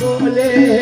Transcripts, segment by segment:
બોલે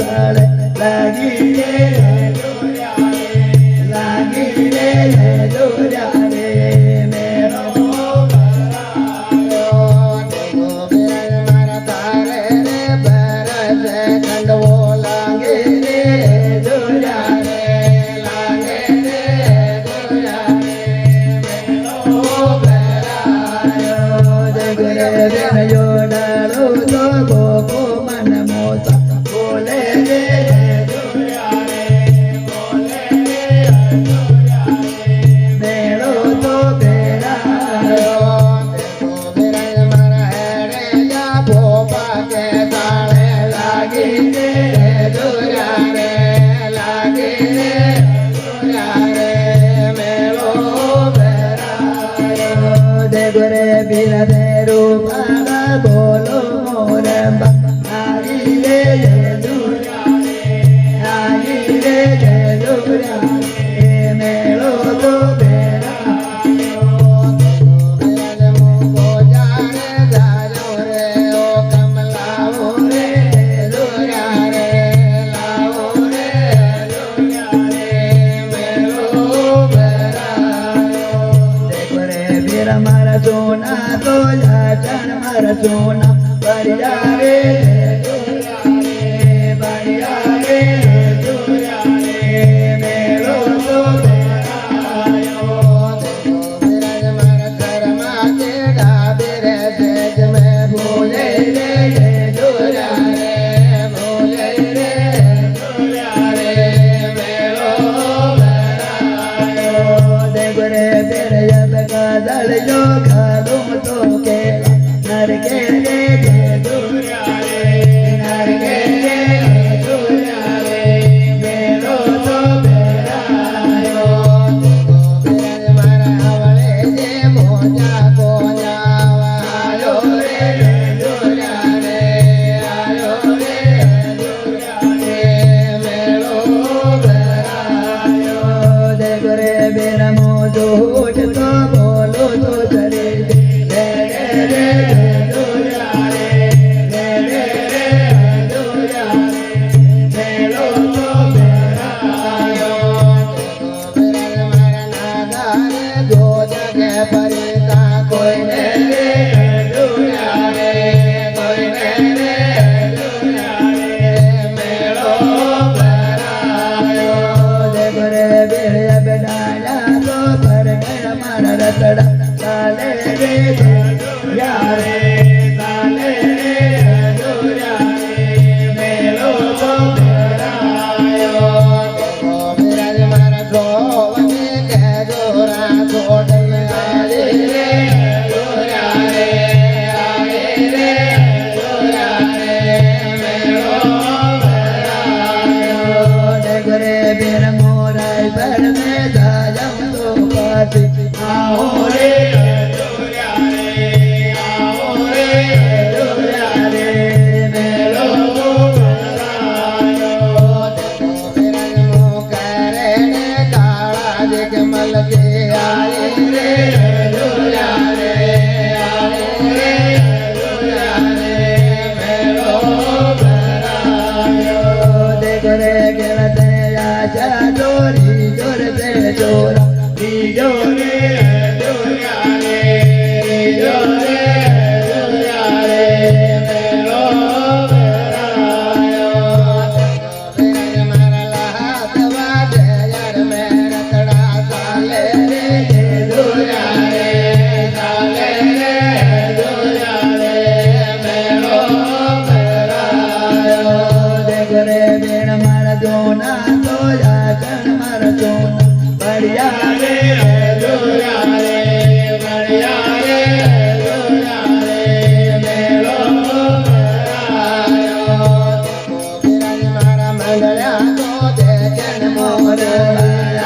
Mole, ભેરો બાબા બોલો મોરબા આવી રે દુર્યા આવી રે દુર્યા એ મેળો તો सोना तो लाचन मर सोना बढ़िया रे बढ़िया रे मेरो तो बेरायो मेरा मर कर्मा के डाबे रे सेज में भूले रे दुर्या रे भूले रे दुर्या रे मेरो बेरायो देख रे तेरे जब काजल जो तो के नर के रे दुर्या रे नर के रे दुर्या रे मेरो तो बेरायो मेरे मारा आवले जे मोजा को जावायो रे दुर्या रे आयो रे दुर्या रे मेरो बेरायो देख रे मेरा मोजो उठ तो बोलो तो चले साले रे दुर्या रे साले रे दुर्या रे मेरो तो बेरायो मेरा मारा गोवने के जोरा छोड़ल आले रे दुर्या रे आले रे दुर्या रे मेरो बेरायो देख रे बेर मोरा पर में जाजम तो पाती आओ रे दुर्या रे आओ रे दुर्या रे मेरो बेरायो मेरा करे ने काला देख मल के आए रे दुर्या रे आए रे दुर्या रे मेरो बेरायो देख रे कहते आजा चोरी जोर से चोरा जो रे दुर्या रे जो रे दुर्या रे मेरो बेरायो मेरा मारा लात बाजे यार मेरा तड़ा साले रे दुर्या रे साले रे दुर्या रे मेरो बेरायो देख रे बेण मारा जोना तो जाचन मारा जोना बढ़िया रे दुर्या रे बढ़िया रे दुर्या रे मेरो बेरायो मेरा मारा मंगला तो देखन मोर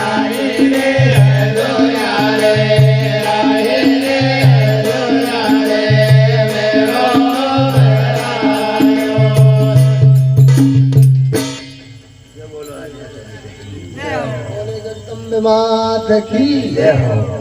आई रे दुर्या रे आई रे दुर्या रे मेरो बेरायो ये बोलो आज जगदम्बे मात की जय हो।